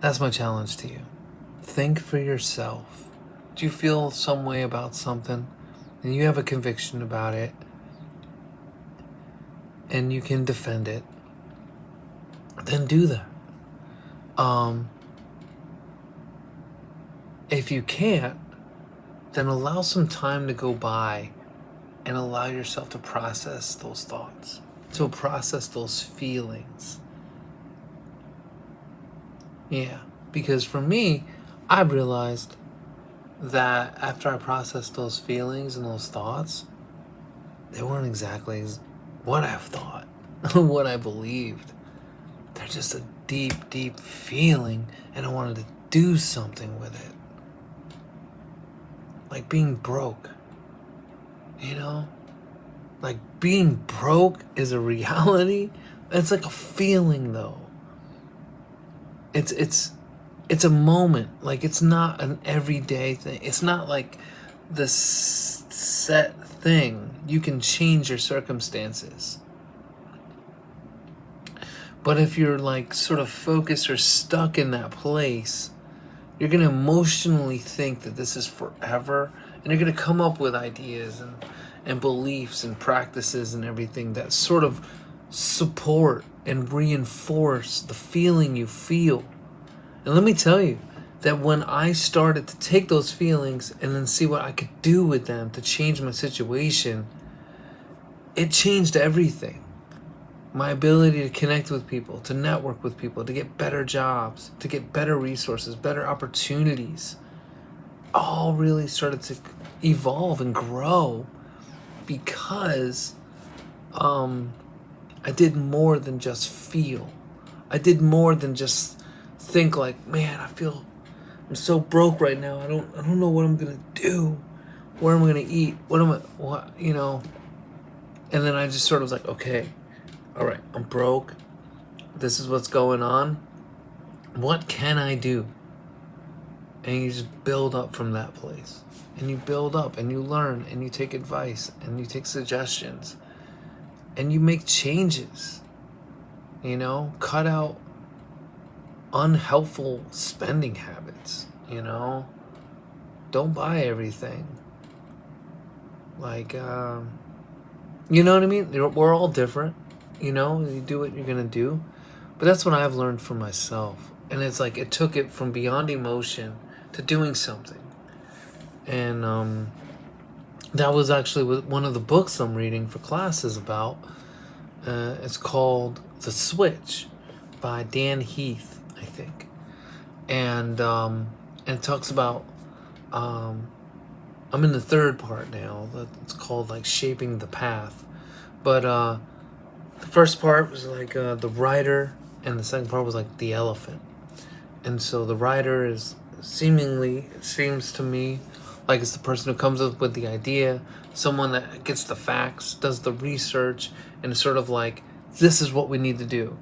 That's my challenge to you. Think for yourself. Do you feel some way about something and you have a conviction about it and you can defend it? Then do that. If you can't, then allow some time to go by and allow yourself to process those thoughts, to process those feelings. Yeah, because for me, I realized that after I processed those feelings and those thoughts, they weren't exactly what I've thought, what I believed. They're just a deep, deep feeling, and I wanted to do something with it. Like being broke, you know? Like being broke is a reality. It's like a feeling though. It's a moment. Like it's not an everyday thing. It's not like this set thing. You can change your circumstances. But if you're like sort of focused or stuck in that place, you're going to emotionally think that this is forever, and you're going to come up with ideas and beliefs and practices and everything that sort of support and reinforce the feeling you feel. And let me tell you that when I started to take those feelings and then see what I could do with them to change my situation, it changed everything. My ability to connect with people, to network with people, to get better jobs, to get better resources, better opportunities, all really started to evolve and grow because I did more than just feel. I did more than just think like, man, I'm so broke right now. I don't know what I'm gonna do. Where am I gonna eat? And then I just sort of was like, okay, all right, I'm broke. This is what's going on. What can I do? And you just build up from that place. And you build up and you learn and you take advice and you take suggestions and you make changes. Cut out unhelpful spending habits. Don't buy everything. Like, you know what I mean? We're all different. You do what you're going to do. But that's what I've learned for myself. And it's like it took it from beyond emotion to doing something. And that was actually one of the books I'm reading for classes about. It's called The Switch by Dan Heath, I think. And it talks about, I'm in the third part now. It's called like Shaping the Path. But the first part was like the rider, and the second part was like the elephant. And so the rider is seemingly, it seems to me, like it's the person who comes up with the idea, someone that gets the facts, does the research, and it's sort of like, this is what we need to do,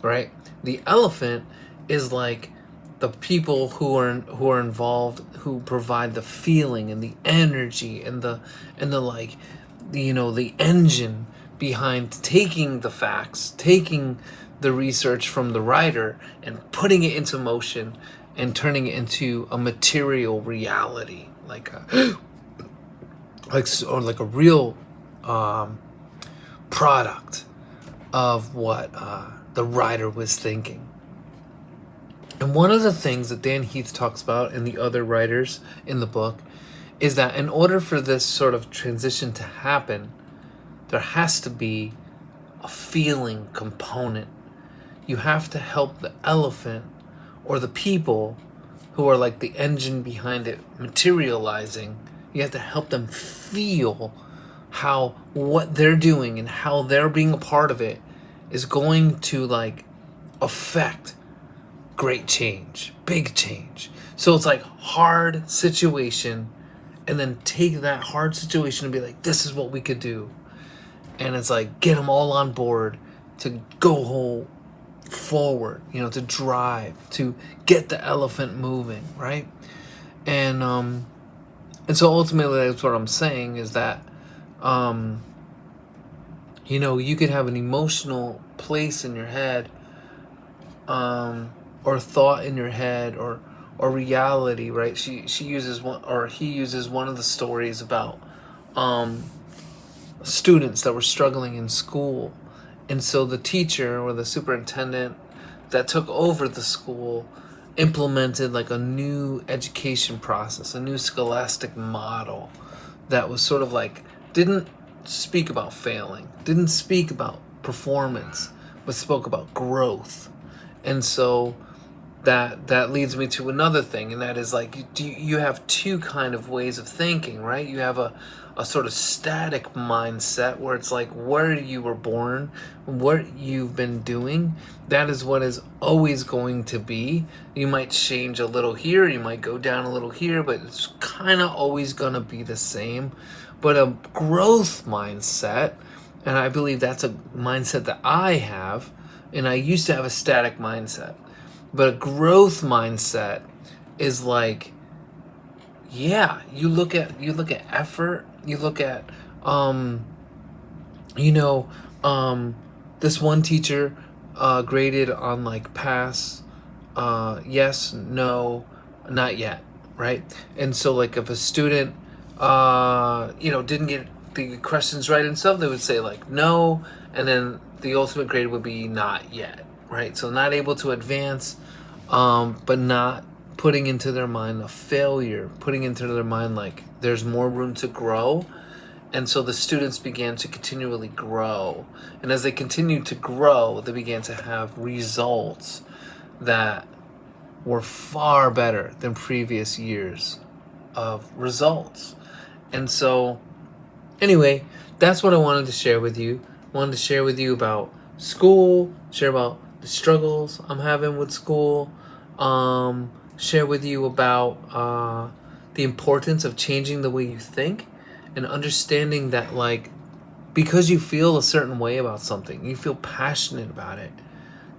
right? The elephant is like the people who are involved, who provide the feeling and the energy and the like, the engine behind taking the facts, taking the research from the writer and putting it into motion and turning it into a material reality, like a real product of what the writer was thinking. And one of the things that Dan Heath talks about and the other writers in the book is that in order for this sort of transition to happen, there has to be a feeling component. You have to help the elephant or the people who are like the engine behind it materializing. You have to help them feel how what they're doing and how they're being a part of it is going to like affect great change, big change. So it's like hard situation, and then take that hard situation and be like, this is what we could do. And it's like, get them all on board to go forward, to drive, to get the elephant moving, right? And so ultimately that's what I'm saying is that, you could have an emotional place in your head, or thought in your head or reality, right? She uses one, or he uses one of the stories about students that were struggling in school, and so the teacher or the superintendent that took over the school implemented like a new education process, a new scholastic model that was sort of like, didn't speak about failing, didn't speak about performance, but spoke about growth. And so that leads me to another thing, and that is like, you have two kind of ways of thinking, right? You have a sort of static mindset where it's like where you were born, what you've been doing, that is what is always going to be. You might change a little here, you might go down a little here, but it's kind of always going to be the same. But a growth mindset, and I believe that's a mindset that I have, and I used to have a static mindset. But a growth mindset is like, yeah, you look at effort, you look at this one teacher graded on like pass, yes, no, not yet, right? And so like if a student didn't get the questions right and stuff, they would say like no, and then the ultimate grade would be not yet, right? So not able to advance, but not putting into their mind a failure, putting into their mind like there's more room to grow. And so the students began to continually grow. And as they continued to grow, they began to have results that were far better than previous years of results. And so anyway, that's what I wanted to share with you. I wanted to share with you about school, share about the struggles I'm having with school, share with you about the importance of changing the way you think and understanding that, like, because you feel a certain way about something, you feel passionate about it,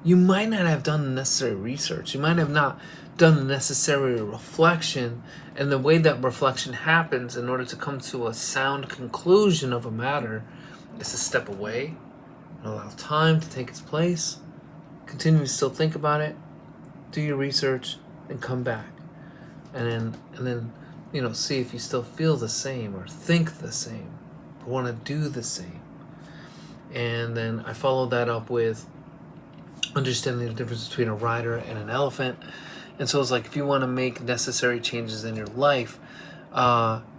you might not have done the necessary research. You might have not done the necessary reflection. And the way that reflection happens in order to come to a sound conclusion of a matter is to step away and allow time to take its place. Continue to still think about it, do your research, and come back. And then see if you still feel the same or think the same or want to do the same. And then I followed that up with understanding the difference between a rider and an elephant. And so it's like, if you want to make necessary changes in your life,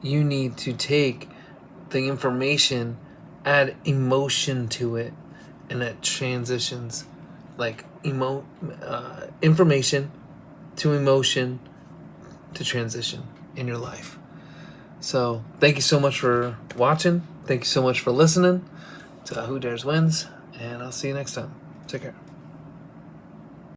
you need to take the information, add emotion to it, and that transitions like information to emotion to transition in your life. So thank you so much for watching. Thank you so much for listening to Who Dares Wins, and I'll see you next time. Take care.